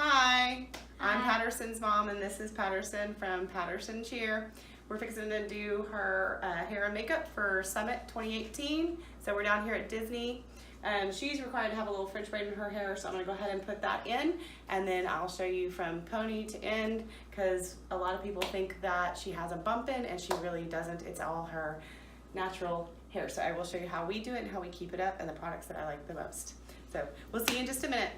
Hi, I'm Patterson's mom, and this is Patterson from All-starCheer. We're fixing to do her hair and makeup for Summit 2018. So we're down here at Disney. She's required to have a little French braid in her hair, so I'm going to go ahead and put that in, and then I'll show you from pony to end, because a lot of people think that she has a bump in, and she really doesn't. It's all her natural hair. So I will show you how we do it and how we keep it up and the products that I like the most. So we'll see you in just a minute.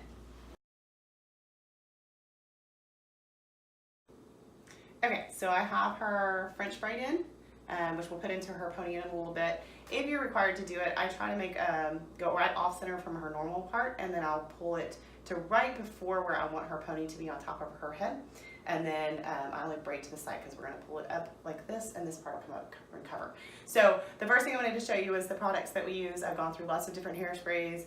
Okay, so I have her French braid in, which we'll put into her pony in a little bit. If you're required to do it, I try to make go right off center from her normal part, and then I'll pull it to right before where I want her pony to be on top of her head. And then I only braid to the side because we're going to pull it up like this, and this part will come up and cover. So the first thing I wanted to show you is the products that we use. I've gone through lots of different hairsprays,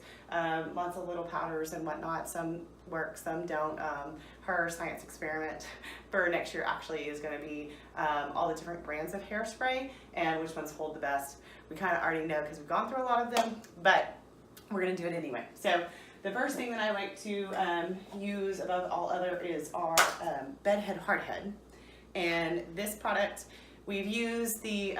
lots of little powders and whatnot. Some work, some don't. Her science experiment for next year actually is going to be all the different brands of hairspray and which ones hold the best. We kind of already know because we've gone through a lot of them, but we're going to do it anyway. So the first thing that I like to use above all other is our bedhead hardhead. And this product, we've used the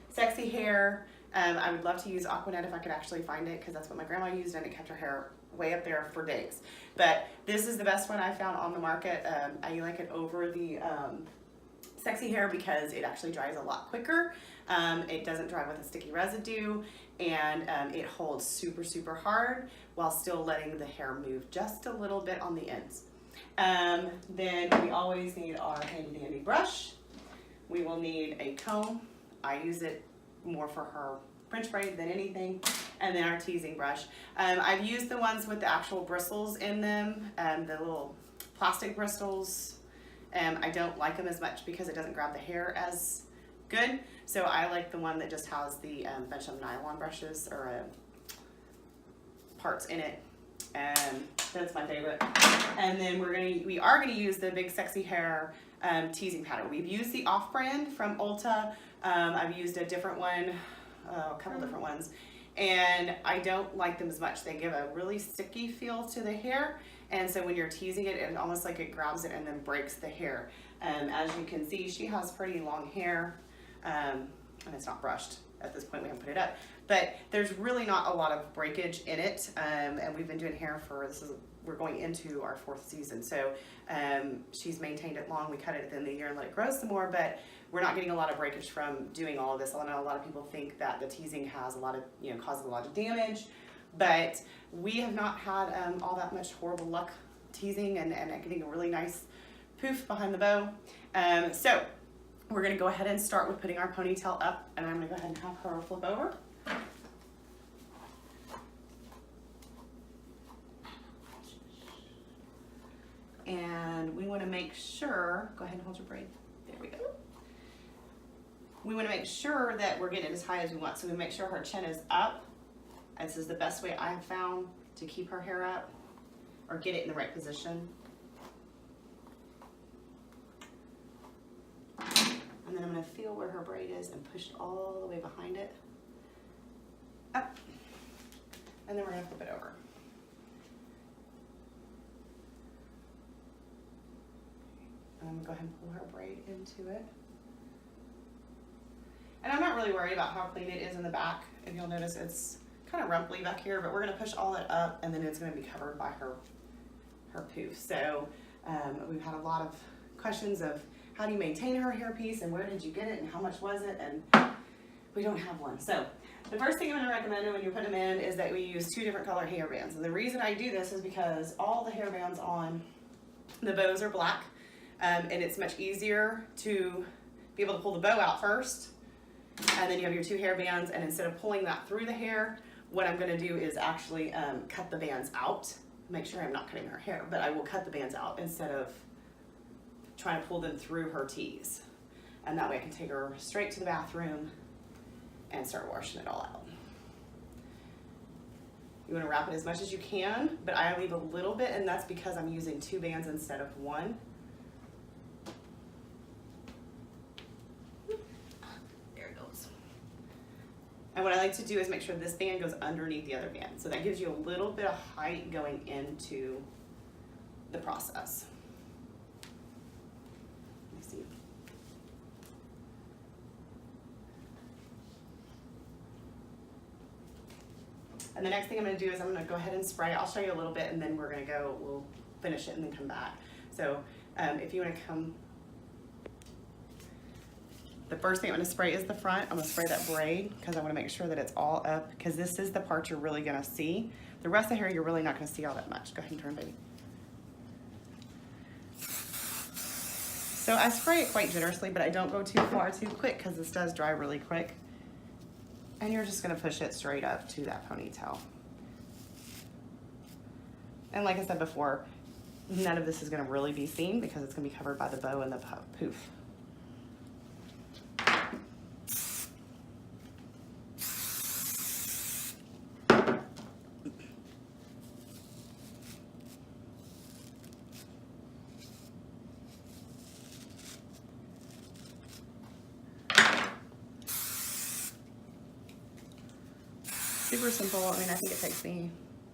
Sexy Hair. I would love to use Aquanet if I could actually find it, because that's what my grandma used and it kept her hair way up there for days. But this is the best one I found on the market. I like it over the Sexy Hair because it actually dries a lot quicker. It doesn't dry with a sticky residue, and it holds super, super hard while still letting the hair move just a little bit on the ends. Then we always need our handy dandy brush. We will need a comb. I use it more for her French braid than anything. And then our teasing brush. I've used the ones with the actual bristles in them, the little plastic bristles. I don't like them as much because it doesn't grab the hair as good. So I like the one that just has the bunch of nylon brushes or parts in it. That's my favorite. And then we are gonna use the big Sexy Hair teasing powder. We've used the off-brand from Ulta. I've used a different one, a couple different ones, and I don't like them as much. They give a really sticky feel to the hair, and so when you're teasing it, it almost like it grabs it and then breaks the hair. As you can see, she has pretty long hair, and it's not brushed. At this point, we haven't put it up, but there's really not a lot of breakage in it, and we've been doing hair for, we're going into our 4th season, so she's maintained it long. We cut it at the end of the year and let it grow some more, but we're not getting a lot of breakage from doing all of this. I know a lot of people think that the teasing has a lot of, causes a lot of damage, but we have not had all that much horrible luck teasing and getting a really nice poof behind the bow. So we're gonna go ahead and start with putting our ponytail up, and I'm gonna go ahead and have her flip over. And we wanna make sure, go ahead and hold your braid. There we go. We wanna make sure that we're getting it as high as we want. So we make sure her chin is up. This is the best way I have found to keep her hair up or get it in the right position. And then I'm gonna feel where her braid is and push it all the way behind it. Up. And then we're gonna flip it over. I'm gonna go ahead and pull her braid into it. And I'm not really worried about how clean it is in the back. If you'll notice, it's kind of rumply back here, but we're gonna push all that up, and then it's gonna be covered by her poof. So we've had a lot of questions of how do you maintain her hairpiece, and where did you get it, and how much was it, and we don't have one. So the first thing I'm gonna recommend when you put them in is that we use 2 different color hair bands. And the reason I do this is because all the hair bands on the bows are black, and it's much easier to be able to pull the bow out first, and then you have your 2 hair bands, and instead of pulling that through the hair, what I'm gonna do is actually cut the bands out. Make sure I'm not cutting her hair, but I will cut the bands out instead of trying to pull them through her tease. And that way I can take her straight to the bathroom and start washing it all out. You wanna wrap it as much as you can, but I leave a little bit, and that's because I'm using 2 bands instead of 1. There it goes. And what I like to do is make sure this band goes underneath the other band. So that gives you a little bit of height going into the process. Let me see. And the next thing I'm going to do is I'm going to go ahead and spray. I'll show you a little bit, and then we'll finish it and then come back. So if you want to come, the first thing I'm going to spray is the front. I'm going to spray that braid because I want to make sure that it's all up, because this is the part you're really going to see. The rest of the hair you're really not going to see all that much. Go ahead and turn, baby. So I spray it quite generously, but I don't go too far too quick because this does dry really quick. And you're just going to push it straight up to that ponytail. And like I said before, none of this is going to really be seen because it's going to be covered by the bow and the poof. Super simple. I mean, I think it takes me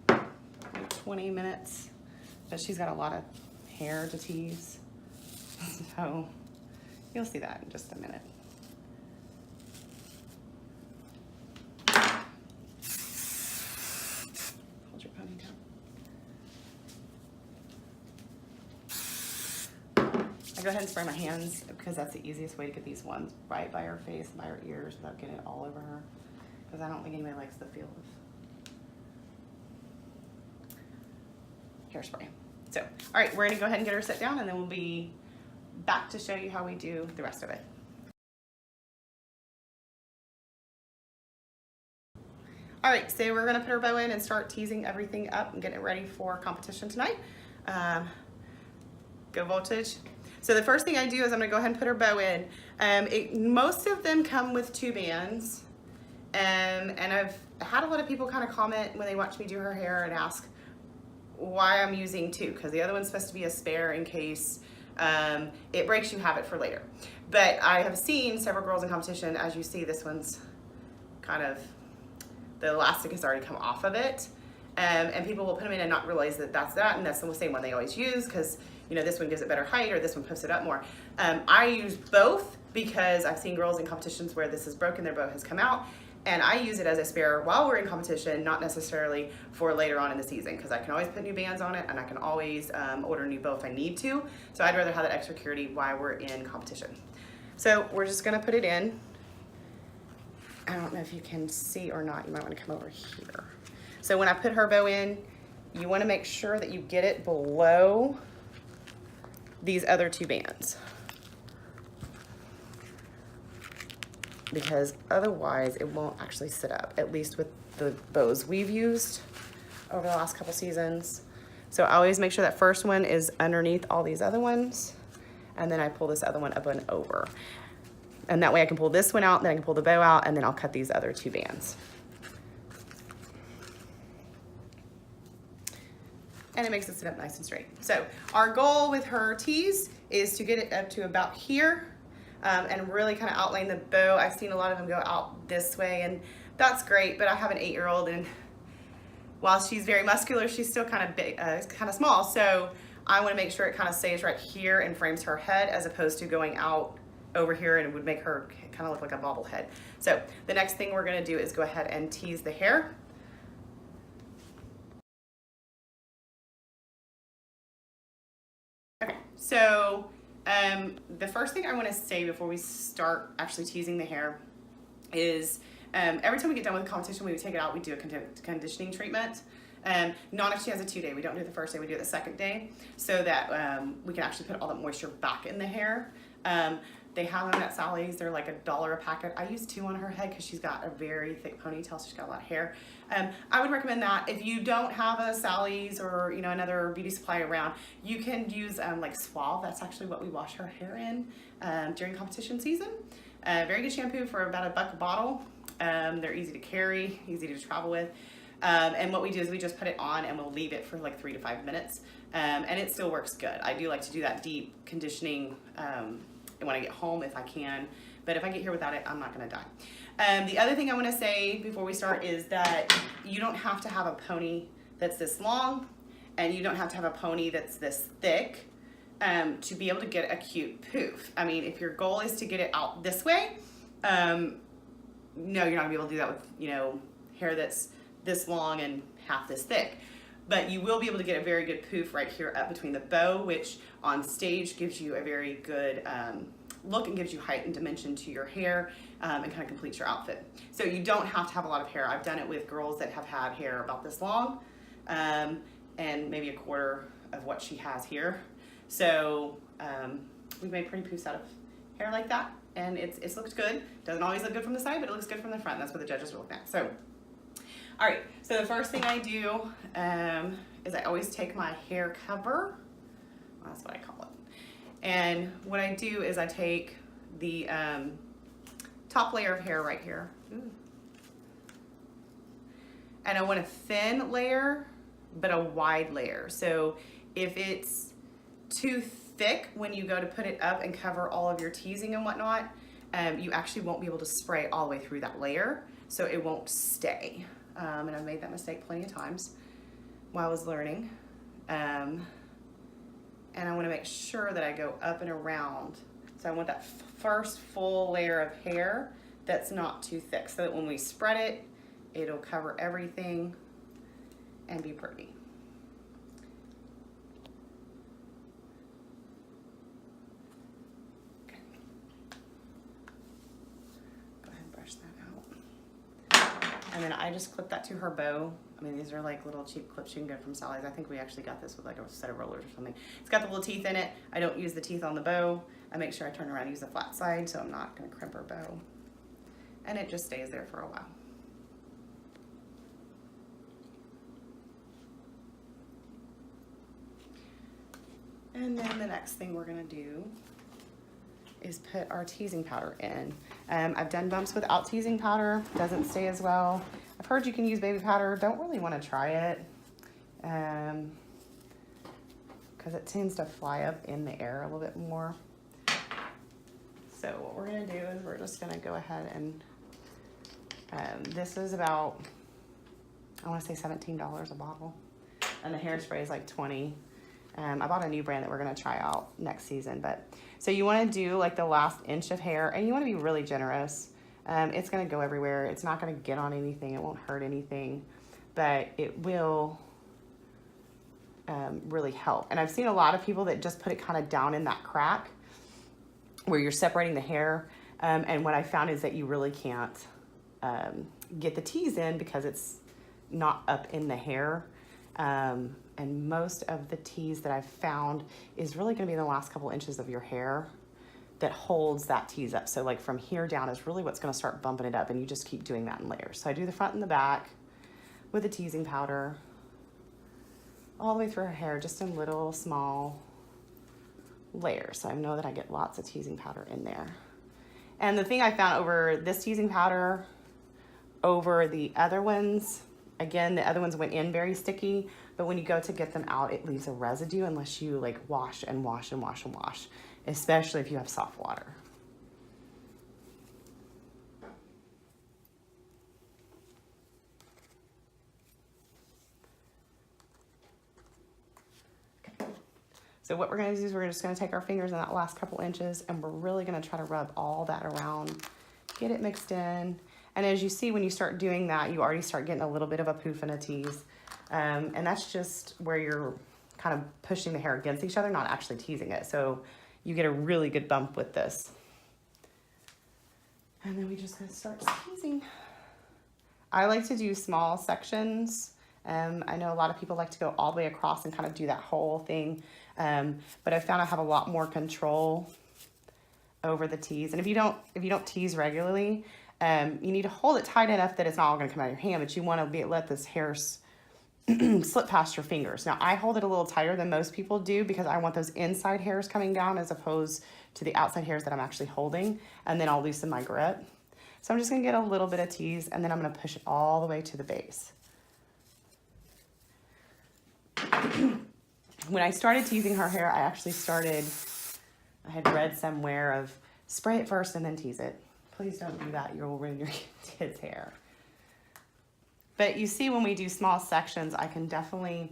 like 20 minutes, but she's got a lot of hair to tease, so you'll see that in just a minute. Hold your ponytail. I go ahead and spray my hands because that's the easiest way to get these ones right by her face and by her ears without getting it all over her. Because I don't think anybody likes the feel of hairspray. So, all right, we're gonna go ahead and get her set down, and then we'll be back to show you how we do the rest of it. All right, so we're gonna put her bow in and start teasing everything up and get it ready for competition tonight. Go voltage. So the first thing I do is I'm gonna go ahead and put her bow in. Most of them come with 2 bands. And I've had a lot of people kind of comment when they watch me do her hair and ask why I'm using 2, because the other one's supposed to be a spare in case it breaks, you have it for later. But I have seen several girls in competition, as you see, this one's kind of, the elastic has already come off of it. And people will put them in and not realize that that's that, and that's the same one they always use, because you know, this one gives it better height or this one puffs it up more. I use both because I've seen girls in competitions where this is broken, their bow has come out, and I use it as a spare while we're in competition, not necessarily for later on in the season, because I can always put new bands on it, and I can always order a new bow if I need to. So I'd rather have that extra security while we're in competition. So we're just gonna put it in. I don't know if you can see or not. You might want to come over here. So when I put her bow in, you want to make sure that you get it below these other 2 bands, because otherwise it won't actually sit up, at least with the bows we've used over the last couple seasons. So I always make sure that first one is underneath all these other ones, and then I pull this other one up and over. And that way I can pull this one out, then I can pull the bow out, and then I'll cut these other 2 bands. And it makes it sit up nice and straight. So our goal with her tease is to get it up to about here, and really kind of outline the bow. I've seen a lot of them go out this way, and that's great, but I have an 8-year-old, and while she's very muscular, she's still kind of big, kind of small. So I want to make sure it kind of stays right here and frames her head, as opposed to going out over here, and it would make her kind of look like a bobblehead. So the next thing we're going to do is go ahead and tease the hair. Okay, so the first thing I want to say before we start actually teasing the hair is every time we get done with the competition, we would take it out, we do a conditioning treatment. Not if she has a 2-day. We don't do it the first day, we do it the second day, so that we can actually put all the moisture back in the hair. They have them at Sally's. They're like $1 a packet. I use 2 on her head because she's got a very thick ponytail, so she's got a lot of hair. I would recommend that. If you don't have a Sally's or another beauty supply around, you can use like Suave. That's actually what we wash her hair in during competition season. Very good shampoo for about $1 a bottle. They're easy to carry, easy to travel with. And what we do is we just put it on and we'll leave it for like 3 to 5 minutes. And it still works good. I do like to do that deep conditioning when I get home if I can, but if I get here without it, I'm not gonna die. The other thing I wanna say before we start is that you don't have to have a pony that's this long. and you don't have to have a pony that's this thick to be able to get a cute poof. I mean, if your goal is to get it out this way, no, you're not gonna be able to do that with, you know, hair that's this long and half this thick. But you will be able to get a very good poof right here up between the bow, which on stage gives you a very good look and gives you height and dimension to your hair and kind of completes your outfit. So you don't have to have a lot of hair. I've done it with girls that have had hair about this long and maybe a quarter of what she has here. So we've made pretty poofs out of hair like that, and it's looked good. Doesn't always look good from the side, but it looks good from the front. That's what the judges are looking at. So, all right, so the first thing I do is I always take my hair cover. Well, that's what I call it. And what I do is I take the top layer of hair right here. Ooh. And I want a thin layer, but a wide layer. So if it's too thick when you go to put it up and cover all of your teasing and whatnot, you actually won't be able to spray all the way through that layer, so it won't stay. And I've made that mistake plenty of times while I was learning. And I want to make sure that I go up and around. So I want that first full layer of hair that's not too thick, so that when we spread it, it'll cover everything and be pretty. Okay. Go ahead and brush that out. And then I just clip that to her bow. I mean, these are like little cheap clips you can get from Sally's. I think we actually got this with like a set of rollers or something. It's got the little teeth in it. I don't use the teeth on the bow. I make sure I turn around and use the flat side, so I'm not gonna crimp her bow. And it just stays there for a while. And then the next thing we're gonna do is put our teasing powder in. I've done bumps without teasing powder, doesn't stay as well. I've heard you can use baby powder, don't really wanna try it because it tends to fly up in the air a little bit more. So what we're gonna do is we're just gonna go ahead and, this is about, I wanna say $17 a bottle. And the hairspray is like 20. I bought a new brand that we're gonna try out next season. But so you wanna do like the last inch of hair, and you wanna be really generous. It's gonna go everywhere. It's not gonna get on anything. It won't hurt anything, but it will really help. And I've seen a lot of people that just put it kind of down in that crack where you're separating the hair. And what I found is that you really can't get the tease in because it's not up in the hair. And most of the tease that I've found is really going to be in the last couple inches of your hair that holds that tease up. So like from here down is really what's going to start bumping it up, and you just keep doing that in layers. So I do the front and the back with the teasing powder all the way through her hair, just in little small layers. So I know that I get lots of teasing powder in there. And the thing I found over this teasing powder over the other ones, again, the other ones went in very sticky, but when you go to get them out, it leaves a residue unless you like wash and wash and wash and wash, especially if you have soft water. Okay. So what we're gonna do is we're just gonna take our fingers in that last couple inches, and we're really gonna try to rub all that around, get it mixed in. And as you see, when you start doing that, you already start getting a little bit of a poof and a tease. And that's just where you're kind of pushing the hair against each other, not actually teasing it. So you get a really good bump with this. And then we just gonna start teasing. I like to do small sections. I know a lot of people like to go all the way across and kind of do that whole thing. But I found I have a lot more control over the tease. And if you don't tease regularly, you need to hold it tight enough that it's not all going to come out of your hand, but you want to let this hair slip past your fingers. Now, I hold it a little tighter than most people do because I want those inside hairs coming down as opposed to the outside hairs that I'm actually holding, and then I'll loosen my grip. So I'm just going to get a little bit of tease, and then I'm going to push it all the way to the base. When I started teasing her hair, I had read somewhere of spray it first and then tease it. Please don't do that. You'll ruin your kid's hair. But you see, when we do small sections, I can definitely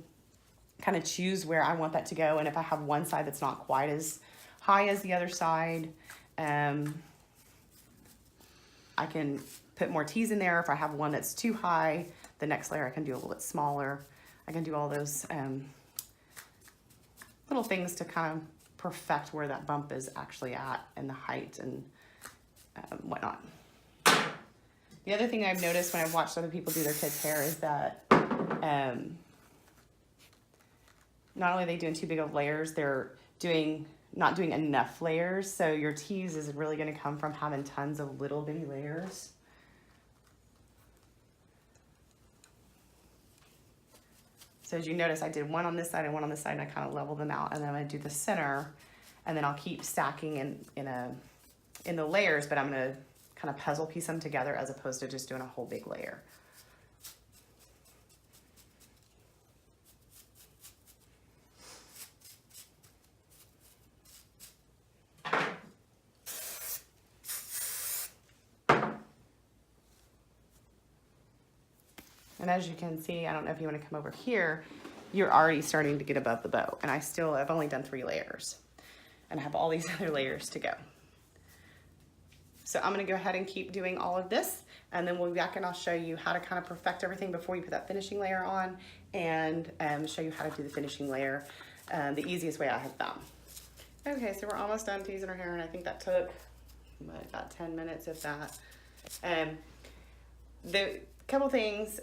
kind of choose where I want that to go. And if I have one side that's not quite as high as the other side, I can put more teas in there. If I have one that's too high, the next layer I can do a little bit smaller. I can do all those little things to kind of perfect where that bump is actually at and the height and whatnot. The other thing I've noticed when I've watched other people do their kids' hair is that not only are they doing too big of layers, they're not doing enough layers. So your tease is really going to come from having tons of little bitty layers. So as you notice, I did one on this side and one on this side, and I kind of leveled them out, and then I'm going to do the center, and then I'll keep stacking in the layers, but I'm going to kind of puzzle piece them together as opposed to just doing a whole big layer. And as you can see, I don't know if you want to come over here, you're already starting to get above the bow. And I've only done 3 layers and I have all these other layers to go. So I'm going to go ahead and keep doing all of this, and then we'll be back and I'll show you how to kind of perfect everything before you put that finishing layer on, and show you how to do the finishing layer the easiest way I have found. Okay, so we're almost done teasing our hair, and I think that took about 10 minutes, if that. The couple things,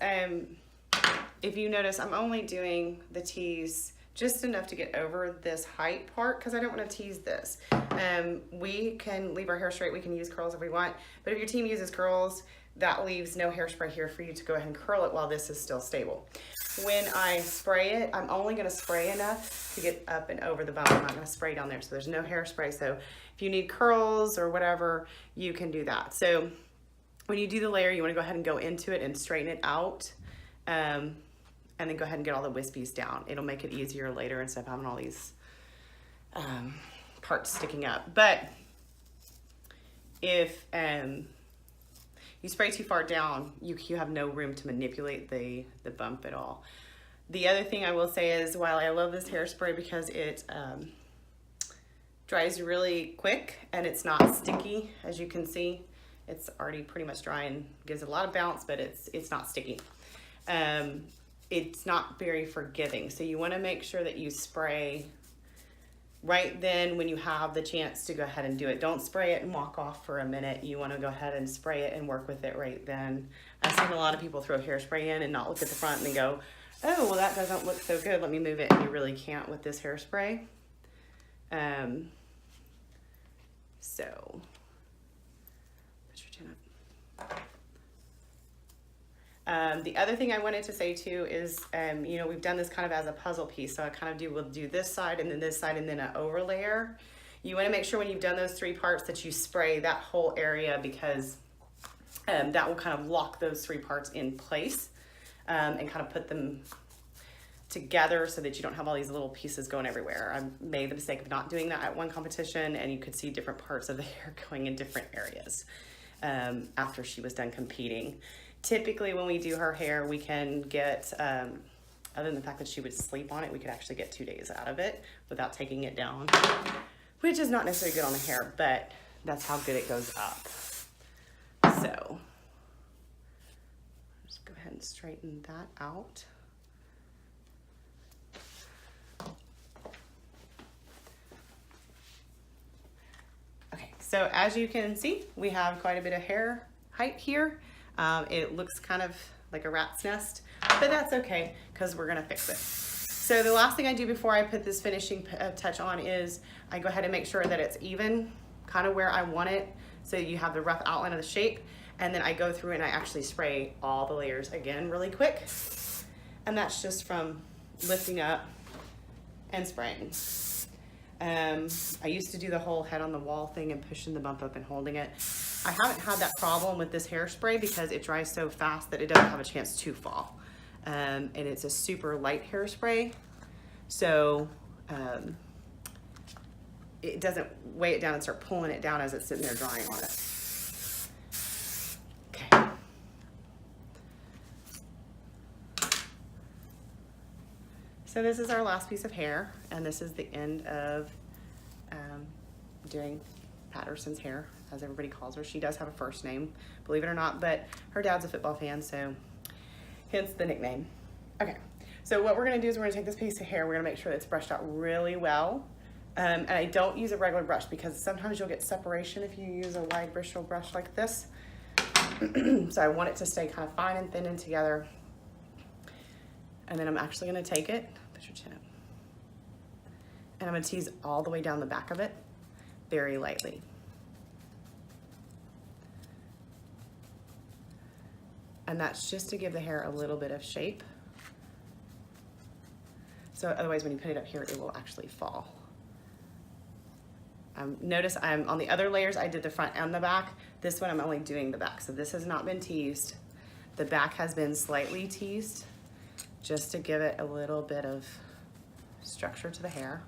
if you notice, I'm only doing the tease just enough to get over this height part because I don't want to tease this. We can leave our hair straight, we can use curls if we want, but if your team uses curls, that leaves no hairspray here for you to go ahead and curl it while this is still stable. When I spray it, I'm only going to spray enough to get up and over the bump. I'm not going to spray down there, so there's no hairspray. So if you need curls or whatever, you can do that. So when you do the layer, you want to go ahead and go into it and straighten it out, and then go ahead and get all the wispies down. It'll make it easier later instead of having all these parts sticking up. But if you spray too far down, you have no room to manipulate the bump at all. The other thing I will say is, while I love this hairspray because it dries really quick and it's not sticky, as you can see, it's already pretty much dry and gives it a lot of bounce, but it's not sticky. It's not very forgiving. So you want to make sure that you spray right then when you have the chance to go ahead and do it. Don't spray it and walk off for a minute. You want to go ahead and spray it and work with it right then. I've seen a lot of people throw hairspray in and not look at the front and then go, oh, well, that doesn't look so good. Let me move it. And you really can't with this hairspray. So put your chin up. The other thing I wanted to say too is, you know, we've done this kind of as a puzzle piece. So I kind of we'll do this side and then this side and then an overlayer. You want to make sure when you've done those 3 parts that you spray that whole area, because that will kind of lock those 3 parts in place and kind of put them together so that you don't have all these little pieces going everywhere. I made the mistake of not doing that at one competition, and you could see different parts of the hair going in different areas after she was done competing. Typically when we do her hair, we can get, other than the fact that she would sleep on it, we could actually get 2 days out of it without taking it down, which is not necessarily good on the hair, but that's how good it goes up. So just go ahead and straighten that out. Okay, so as you can see, we have quite a bit of hair height here. It looks kind of like a rat's nest, but that's okay because we're gonna fix it. So the last thing I do before I put this finishing touch on is I go ahead and make sure that it's even, kind of where I want it, so you have the rough outline of the shape, and then I go through and I actually spray all the layers again really quick, and that's just from lifting up and spraying. I used to do the whole head on the wall thing and pushing the bump up and holding it. I haven't had that problem with this hairspray because it dries so fast that it doesn't have a chance to fall. And it's a super light hairspray, so it doesn't weigh it down and start pulling it down as it's sitting there drying on it. Okay. So this is our last piece of hair, and this is the end of doing Patterson's hair, as everybody calls her. She does have a first name, believe it or not, but her dad's a football fan, so hence the nickname. Okay, so what we're gonna do is we're gonna take this piece of hair, we're gonna make sure that it's brushed out really well. And I don't use a regular brush because sometimes you'll get separation if you use a wide bristle brush like this. So I want it to stay kind of fine and thin and together. And then I'm actually gonna take it, put your chin up, and I'm gonna tease all the way down the back of it, very lightly. And that's just to give the hair a little bit of shape. So otherwise when you put it up here, it will actually fall. Notice I'm on the other layers, I did the front and the back. This one I'm only doing the back. So this has not been teased. The back has been slightly teased just to give it a little bit of structure to the hair.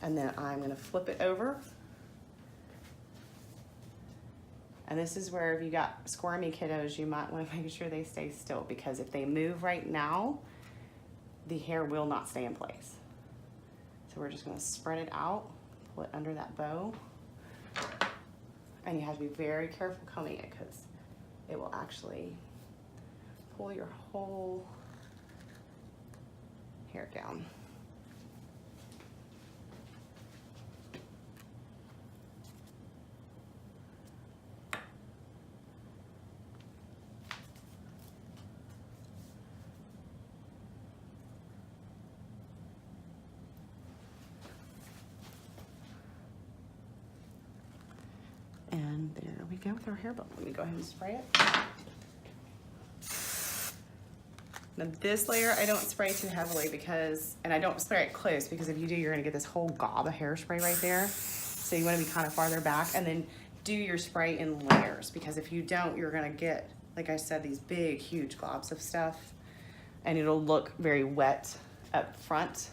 And then I'm gonna flip it over. And this is where if you got squirmy kiddos, you might wanna make sure they stay still, because if they move right now, the hair will not stay in place. So we're just gonna spread it out, pull it under that bow. And you have to be very careful combing it because it will actually pull your whole hair down. And there we go with our hair bow. Let me go ahead and spray it. Now this layer I don't spray too heavily because, and I don't spray it close because if you do, you're gonna get this whole gob of hairspray right there. So you wanna be kind of farther back and then do your spray in layers, because if you don't, you're gonna get, like I said, these big, huge globs of stuff and it'll look very wet up front.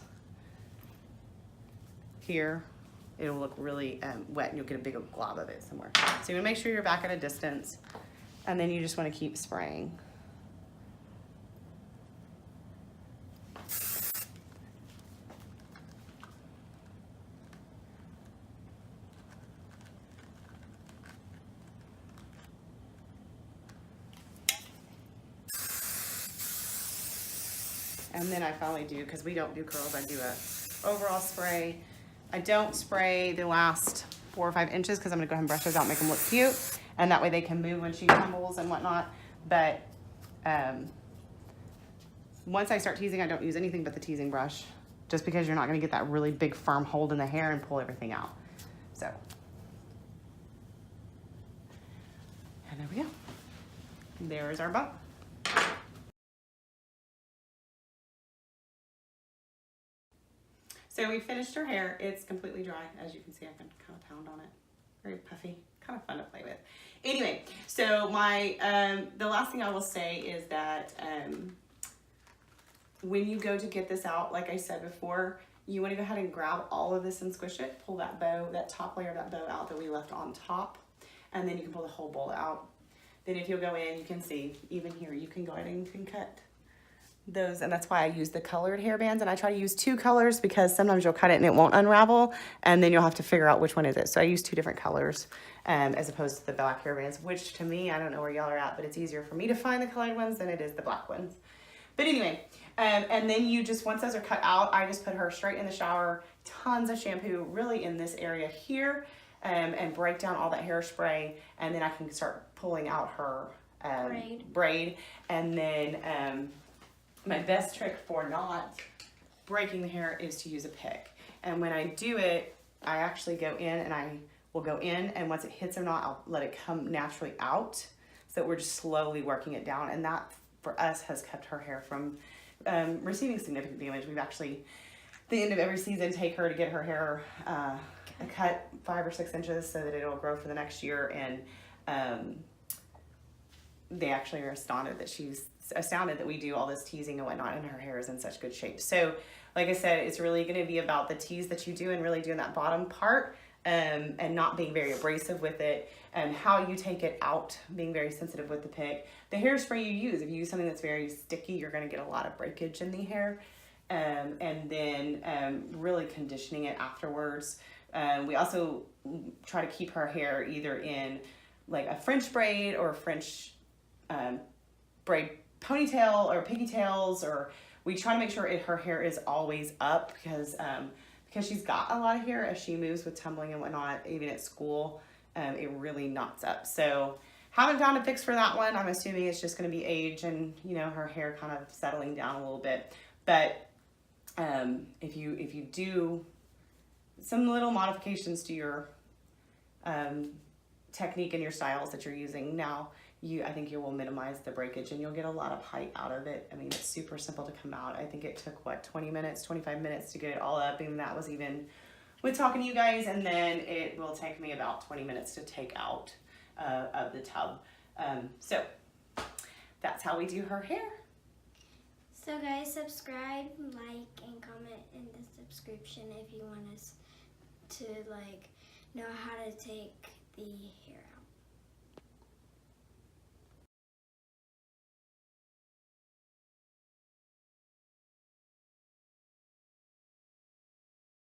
Here, it'll look really wet and you'll get a big glob of it somewhere. So you wanna make sure you're back at a distance and then you just wanna keep spraying. And then I finally do, because we don't do curls, I do a overall spray. I don't spray the last 4 or 5 inches because I'm gonna go ahead and brush those out, make them look cute. And that way they can move when she tumbles and whatnot. But once I start teasing, I don't use anything but the teasing brush, just because you're not gonna get that really big firm hold in the hair and pull everything out. So, and there we go. There's our bow. So we finished her hair. It's completely dry. As you can see, I can kind of pound on it. Very puffy, kind of fun to play with. Anyway, so the last thing I will say is that when you go to get this out, like I said before, you want to go ahead and grab all of this and squish it. Pull that bow, that top layer of that bow out that we left on top, and then you can pull the whole bowl out. Then if you'll go in, you can see, even here, you can go ahead and you can cut those, and that's why I use the colored hair bands, and I try to use 2 colors because sometimes you'll cut it and it won't unravel, and then you'll have to figure out which one is it. So I use 2 different colors as opposed to the black hair bands, which to me, I don't know where y'all are at, but it's easier for me to find the colored ones than it is the black ones. But anyway, and then you just, once those are cut out, I just put her straight in the shower, tons of shampoo really in this area here, and break down all that hairspray, and then I can start pulling out her braid. And then my best trick for not breaking the hair is to use a pick. And when I do it, I actually go in and I will go in, and once it hits a knot, I'll let it come naturally out. So we're just slowly working it down. And that for us has kept her hair from receiving significant damage. We've actually, at the end of every season, take her to get her hair cut 5 or 6 inches so that it'll grow for the next year. And they actually are astounded that we do all this teasing and whatnot, and her hair is in such good shape. So like I said, it's really going to be about the tease that you do and really doing that bottom part. and not being very abrasive with it, and how you take it out, being very sensitive with the pick. The hairspray you use, if you use something that's very sticky, you're going to get a lot of breakage in the hair. And then really conditioning it afterwards. We also try to keep her hair either in like a French braid or French braid ponytail or pigtails, or we try to make sure her hair is always up because she's got a lot of hair. As she moves with tumbling and whatnot, even at school, it really knots up. So haven't found a fix for that one. I'm assuming it's just going to be age and, you know, her hair kind of settling down a little bit. But if you do some little modifications to your technique and your styles that you're using now, I think you will minimize the breakage and you'll get a lot of height out of it. I mean, it's super simple to come out. I think it took, 20 minutes, 25 minutes to get it all up, and that was even with talking to you guys, and then it will take me about 20 minutes to take out of the tub. So that's how we do her hair. So guys, subscribe, like, and comment in the subscription if you want us to know how to take the hair out.